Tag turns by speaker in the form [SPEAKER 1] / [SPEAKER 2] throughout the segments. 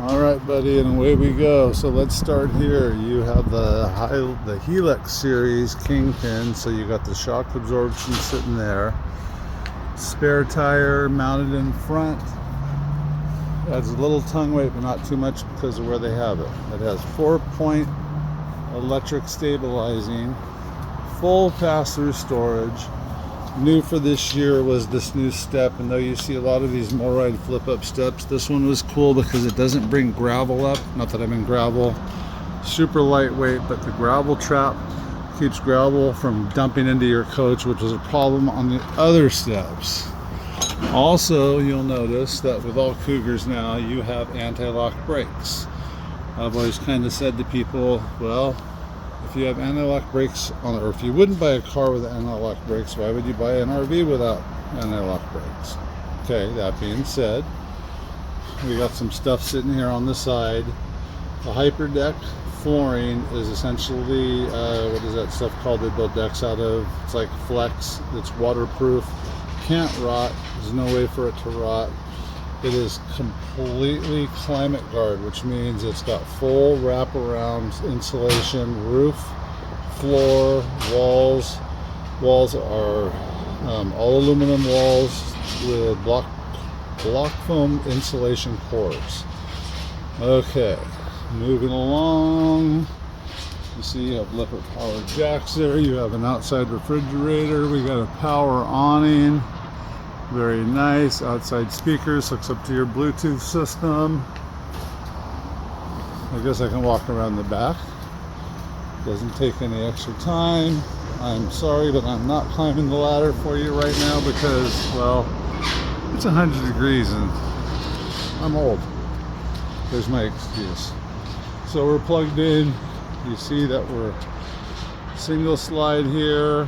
[SPEAKER 1] All right, buddy, and away we go. So let's start here. You have the Helix series Kingpin, so you got the shock absorption sitting there. Spare tire mounted in front. Adds a little tongue weight, but not too much because of where they have it. It has 4-point electric stabilizing, full pass-through storage. New for this year was this new step, and though you see a lot of these MoRide flip-up steps, this one was cool because it doesn't bring gravel up. Not that I'm in gravel. Super lightweight, but the gravel trap keeps gravel from dumping into your coach, which was a problem on the other steps. Also, you'll notice that with all Cougars now, you have anti-lock brakes. I've always kind of said to people, well, if you have anti-lock brakes on, or if you wouldn't buy a car with anti-lock brakes, why would you buy an RV without anti-lock brakes? Okay, that being said, we got some stuff sitting here on the side. The hyperdeck flooring is essentially, what is that stuff called they build decks out of? It's like flex, it's waterproof, can't rot, there's no way for it to rot. It is completely climate guard, which means it's got full wraparound insulation, roof, floor, walls. Walls are all aluminum walls with block foam insulation cores. Okay, moving along. You see you have leopard power jacks there. You have an outside refrigerator. We got a power awning. Very nice. Outside speakers, hooks up to your Bluetooth system. I guess I can walk around the back. Doesn't take any extra time. I'm sorry, but I'm not climbing the ladder for you right now because, well, it's 100 degrees and I'm old. There's my excuse. So we're plugged in. You see that we're single slide here.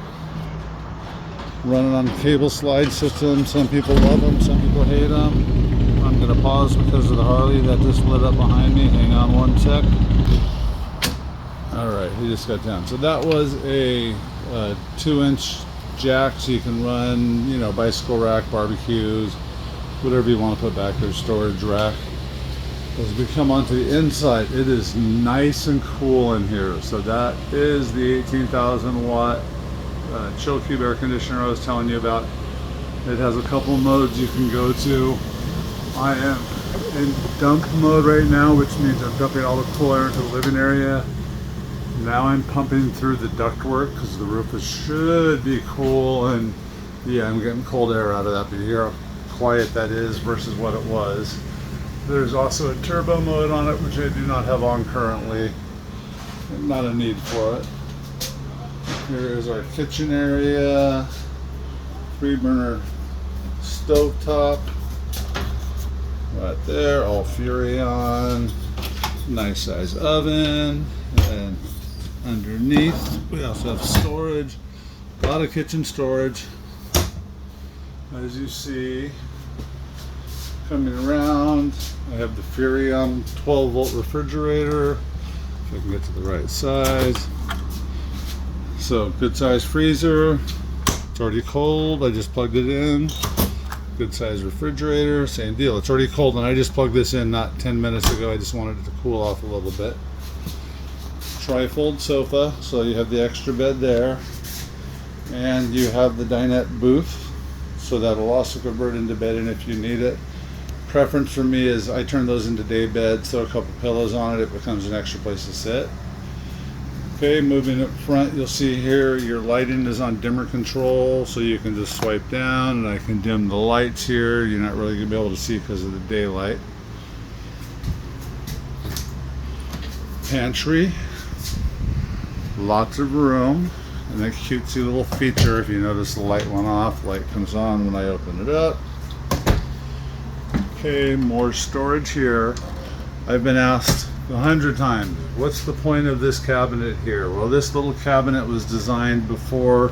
[SPEAKER 1] Running on cable slide system. Some people love them, some people hate them. I'm going to pause because of the Harley that just lit up behind me. Hang on one sec. Alright, he just got down. So that was a 2-inch jack, so you can run, you know, bicycle rack, barbecues, whatever you want to put back there, storage rack. As we come onto the inside, it is nice and cool in here. So that is the 18,000 watt chill cube air conditioner I was telling you about. It has a couple modes you can go to. I am in dump mode right now, which means I'm dumping all the cool air into the living area. Now I'm pumping through the ductwork because the roof should be cool, and yeah, I'm getting cold air out of that, but you hear how quiet that is versus what it was. There's also a turbo mode on it, which I do not have on currently. Not a need for it. Here is our kitchen area, 3-burner stovetop, right there, all Furrion, nice size oven, and underneath we also have storage, a lot of kitchen storage. As you see, coming around, I have the Furrion 12-volt refrigerator, if I can get to the right size. So good size freezer, it's already cold, I just plugged it in. Good size refrigerator, same deal, it's already cold and I just plugged this in not 10 minutes ago, I just wanted it to cool off a little bit. Trifold sofa, so you have the extra bed there. And you have the dinette booth, so that'll also convert into bedding if you need it. Preference for me is I turn those into day beds, throw a couple pillows on it, it becomes an extra place to sit. Okay, moving up front, you'll see here your lighting is on dimmer control, so you can just swipe down and I can dim the lights here. You're not really going to be able to see because of the daylight. Pantry, lots of room, and a cutesy little feature. If you notice the light went off, light comes on when I open it up. Okay, more storage here. I've been asked 100 times, what's the point of this cabinet here? Well, this little cabinet was designed before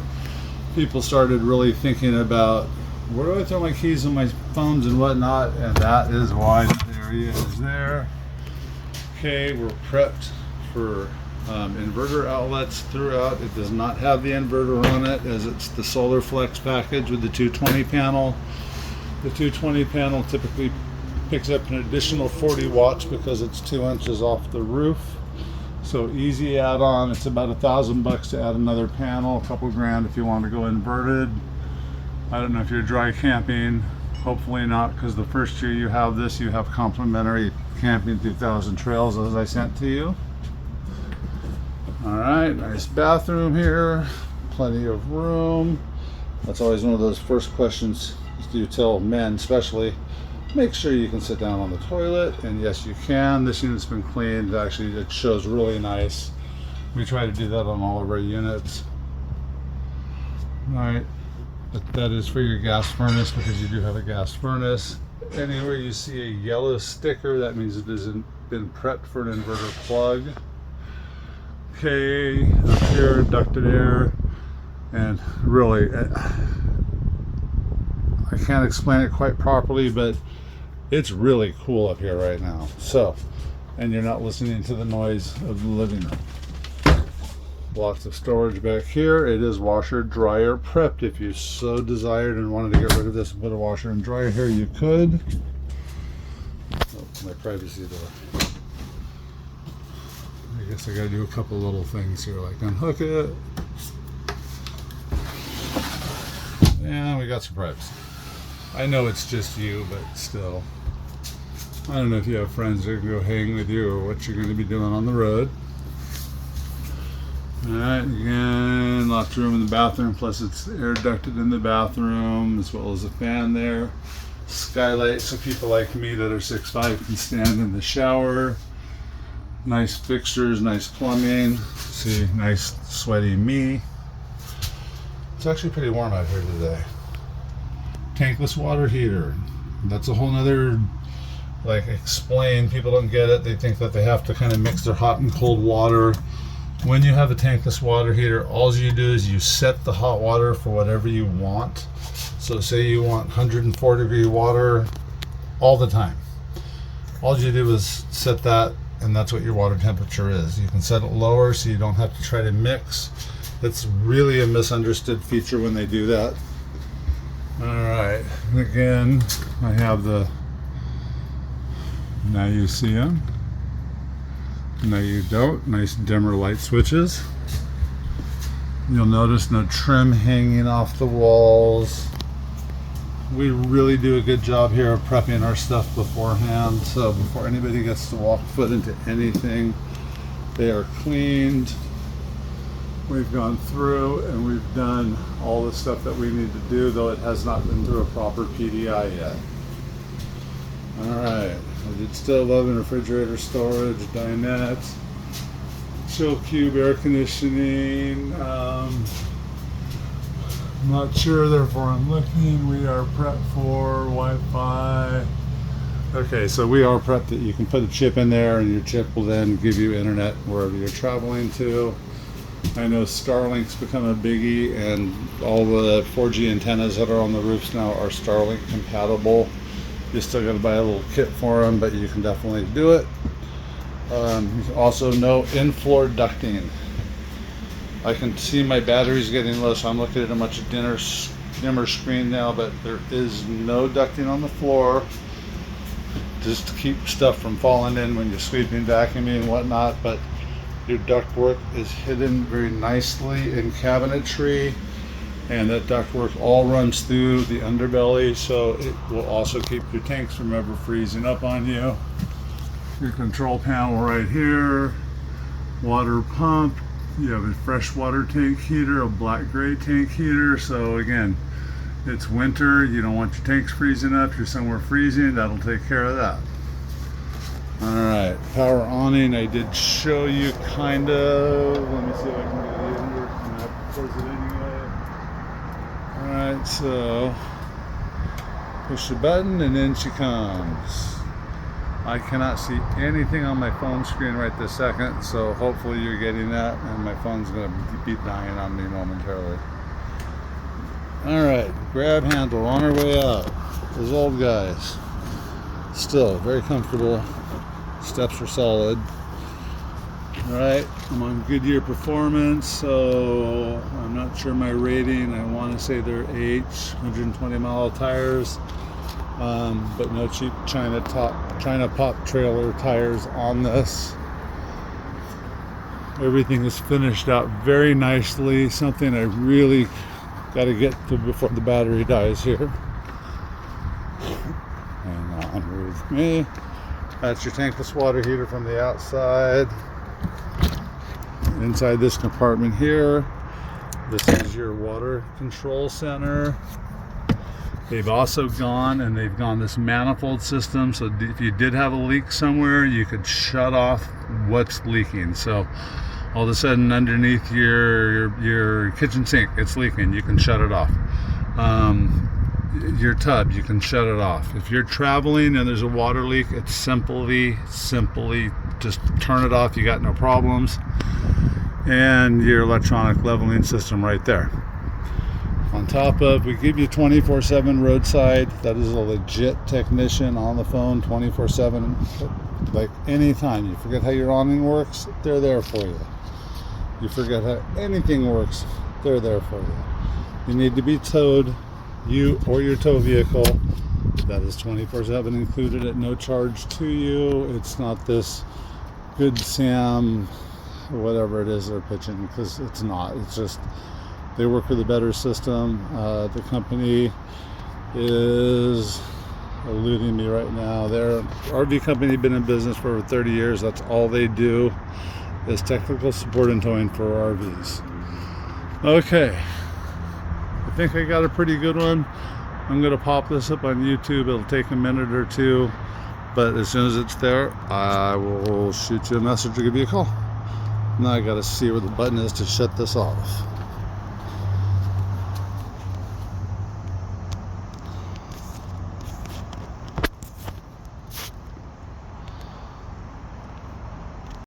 [SPEAKER 1] people started really thinking about where do I throw my keys and my phones and whatnot, and that is why the area is there. Okay, we're prepped for inverter outlets throughout. It does not have the inverter on it, as it's the Solar Flex package with the 220 panel. The 220 panel typically Picks up an additional 40 watts because it's 2 inches off the roof. So easy add-on. It's about $1,000 to add another panel, a couple grand if you want to go inverted. I don't know if you're dry camping. Hopefully not, because the first year you have this, you have complimentary Camping 2000 trails as I sent to you. All right, nice bathroom here, plenty of room. That's always one of those first questions you tell men, especially. Make sure you can sit down on the toilet, and yes, you can. This unit's been cleaned. Actually, it shows really nice. We try to do that on all of our units. All right, but that is for your gas furnace, because you do have a gas furnace. Anywhere you see a yellow sticker, that means it hasn't been prepped for an inverter plug. Okay, up here, ducted air, and really, I can't explain it quite properly, but it's really cool up here right now. So, and you're not listening to the noise of the living room. Lots of storage back here. It is washer dryer prepped. If you so desired and wanted to get rid of this and put a washer and dryer here, you could. Oh, my privacy door. I guess I gotta do a couple little things here, like unhook it. And we got some privacy. I know it's just you, but still. I don't know if you have friends that can go hang with you or what you're going to be doing on the road. Alright, again, lots of room in the bathroom, plus it's air ducted in the bathroom, as well as a fan there. Skylight, so people like me that are 6'5" can stand in the shower. Nice fixtures, nice plumbing. See, nice sweaty me. It's actually pretty warm out here today. Tankless water heater. That's a whole nother, like, explain. People don't get it. They think that they have to kind of mix their hot and cold water. When you have a tankless water heater, all you do is you set the hot water for whatever you want. So say you want 104-degree water all the time. All you do is set that, and that's what your water temperature is. You can set it lower so you don't have to try to mix. That's really a misunderstood feature when they do that. Alright, again, I have the, now you see them. No, you don't. Nice dimmer light switches. You'll notice no trim hanging off the walls. We really do a good job here of prepping our stuff beforehand. So before anybody gets to walk foot into anything, they are cleaned. We've gone through and we've done all the stuff that we need to do, though it has not been through a proper PDI yet. Alright, I did stove, oven, refrigerator, storage, dinette, chill cube, air conditioning. I'm not sure, therefore I'm looking. We are prepped for Wi-Fi. Okay, so we are prepped that you can put a chip in there and your chip will then give you internet wherever you're traveling to. I know Starlink's become a biggie, and all the 4G antennas that are on the roofs now are Starlink compatible. You still got to buy a little kit for them, but you can definitely do it. Also, no in-floor ducting. I can see my battery's getting low, so I'm looking at a much dimmer screen now, but there is no ducting on the floor, just to keep stuff from falling in when you're sweeping, vacuuming, and whatnot. But your ductwork is hidden very nicely in cabinetry, and that ductwork all runs through the underbelly, so it will also keep your tanks from ever freezing up on you. Your control panel right here, water pump. You have a fresh water tank heater, a black gray tank heater. So again, it's winter, you don't want your tanks freezing up, you're somewhere freezing, that'll take care of that. Alright, power awning, I did show you kind of. Let me see if I can get it in here. I'm gonna have to close it anyway. Alright, so push the button and in she comes. I cannot see anything on my phone screen right this second, so hopefully you're getting that, and my phone's going to be dying on me momentarily. Alright, grab handle on our way out. Those old guys. Still very comfortable. Steps are solid. Alright, I'm on Goodyear Performance, so I'm not sure my rating. I want to say they're 120 mile tires. but no cheap China pop trailer tires on this. Everything is finished out very nicely, something I really got to get to before the battery dies here. Hang on with me. That's your tankless water heater from the outside. Inside this compartment here, this is your water control center. They've also gone this manifold system, so if you did have a leak somewhere, you could shut off what's leaking. So all of a sudden underneath your kitchen sink, it's leaking, you can shut it off. Your tub, you can shut it off. If you're traveling and there's a water leak, it's simply just turn it off, you got no problems. And your electronic leveling system right there. On top of, we give you 24/7 roadside. That is a legit technician on the phone 24/7, like anytime. You forget how your awning works, they're there for you. You forget how anything works, they're there for you. You need to be towed, you or your tow vehicle, that is 24/7 included at no charge to you. It's not this Good Sam, whatever it is they're pitching, because it's not. It's just they work with a better system. The company is eluding me right now. Their RV company, been in business for over 30 years. That's all they do is technical support and towing for RVs. Okay, I think I got a pretty good one. I'm gonna pop this up on YouTube. It'll take a minute or two, but as soon as it's there, I will shoot you a message or give you a call. Now I gotta see where the button is to shut this off.